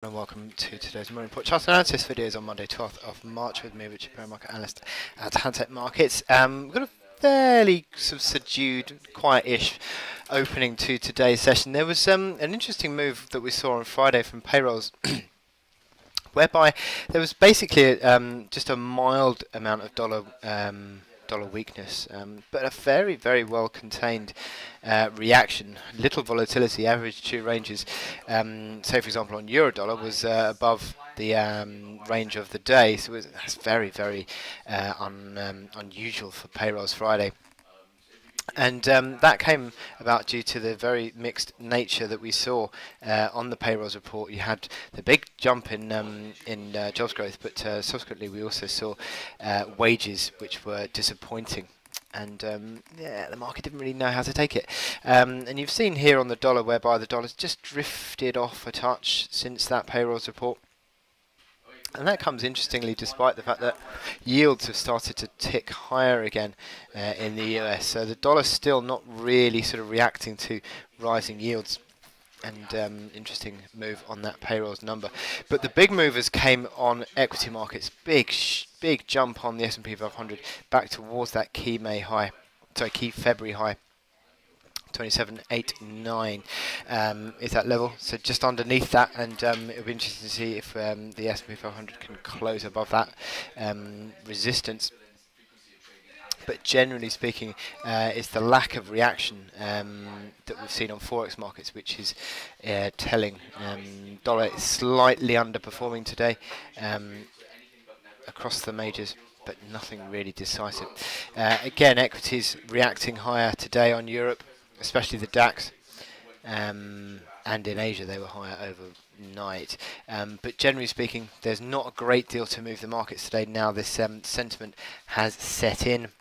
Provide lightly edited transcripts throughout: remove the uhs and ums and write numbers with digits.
And welcome to today's morning report. Chart analysis video is on Monday 12th of March with me, Richard, market analyst at Hantec Markets. We've got a fairly sort of subdued, quiet-ish opening to today's session. There was an interesting move that we saw on Friday from payrolls, whereby there was basically just a mild amount of dollar weakness, but a very well contained reaction. Little volatility. Average two ranges, say for example on euro dollar, was above the range of the day, so that's very unusual for payrolls Friday. And that came about due to the very mixed nature that we saw on the payrolls report. You had the big jump in jobs growth, but subsequently we also saw wages which were disappointing. And yeah, the market didn't really know how to take it. And you've seen here on the dollar, whereby the dollar's just drifted off a touch since that payrolls report. And that comes interestingly despite the fact that yields have started to tick higher again in the US. So the dollar's still not really sort of reacting to rising yields. And interesting move on that payrolls number. But the big movers came on equity markets. Big jump on the S&P 500 back towards that key February high. 27.89 is that level, so just underneath that, and it'll be interesting to see if the S&P 500 can close above that resistance. But generally speaking, it's the lack of reaction that we've seen on forex markets which is telling. Dollar is slightly underperforming today across the majors, but nothing really decisive. Again, equities reacting higher today on Europe, especially the DAX, and in Asia they were higher overnight. But generally speaking, there's not a great deal to move the markets today. Now this sentiment has set in.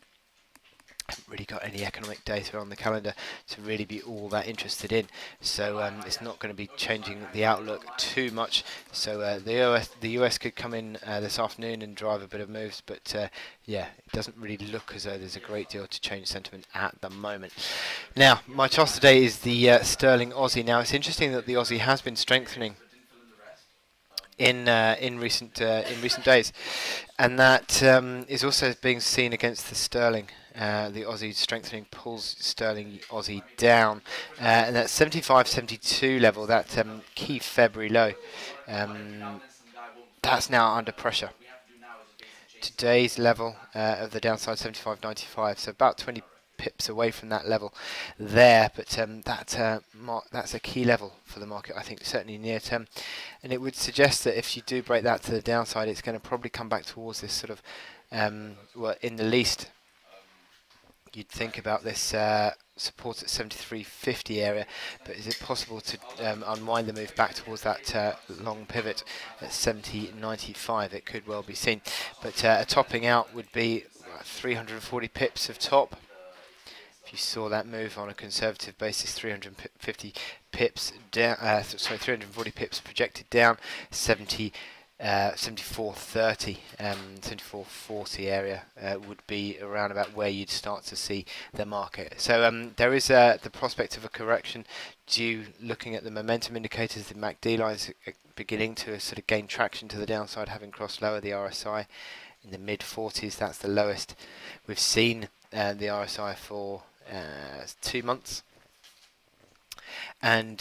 Haven't really got any economic data on the calendar to really be all that interested in, so it's not going to be changing the outlook too much. So the US could come in this afternoon and drive a bit of moves, but yeah, it doesn't really look as though there's a great deal to change sentiment at the moment. Now, my chart today is the sterling Aussie. Now, it's interesting that the Aussie has been strengthening in recent days, and that is also being seen against the sterling. The Aussie strengthening pulls sterling Aussie down, and that 75.72 level, that key February low, that's now under pressure. Today's level of the downside 75.95, so about 20 pips away from that level there, but that's a key level for the market, I think, certainly near term, and it would suggest that if you do break that to the downside, it's going to probably come back towards this sort of well, in the least you'd think about this support at 73.50 area, but is it possible to unwind the move back towards that long pivot at 70.95? It could well be seen, but a topping out would be 340 pips of top. If you saw that move on a conservative basis, 350 pips down, 340 pips projected down, 74.30, 74.40 area would be around about where you'd start to see the market. So there is the prospect of a correction due, looking at the momentum indicators. The MACD lines beginning to sort of gain traction to the downside, having crossed lower. The RSI in the mid 40s, that's the lowest we've seen the RSI for 2 months, and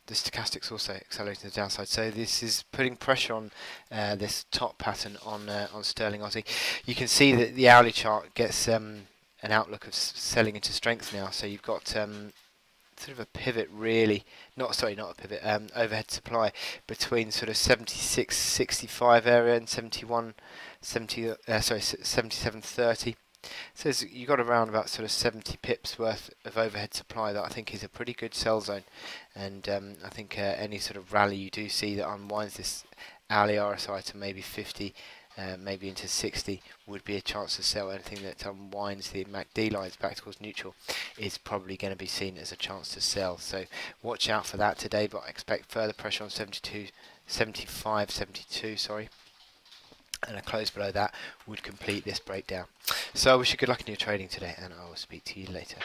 the stochastics also accelerating to the downside. So this is putting pressure on this top pattern on sterling Aussie. You can see that the hourly chart gets an outlook of selling into strength now. So you've got sort of a pivot, really, not a pivot, overhead supply between sort of 76.65 area and 77.30. So you've got around about sort of 70 pips worth of overhead supply that I think is a pretty good sell zone, and I think any sort of rally you do see that unwinds this hourly RSI to maybe 50, maybe into 60, would be a chance to sell. Anything that unwinds the MACD lines back towards neutral is probably going to be seen as a chance to sell. So watch out for that today, but I expect further pressure on 75.72, sorry. And a close below that would complete this breakdown. So I wish you good luck in your trading today, and I will speak to you later.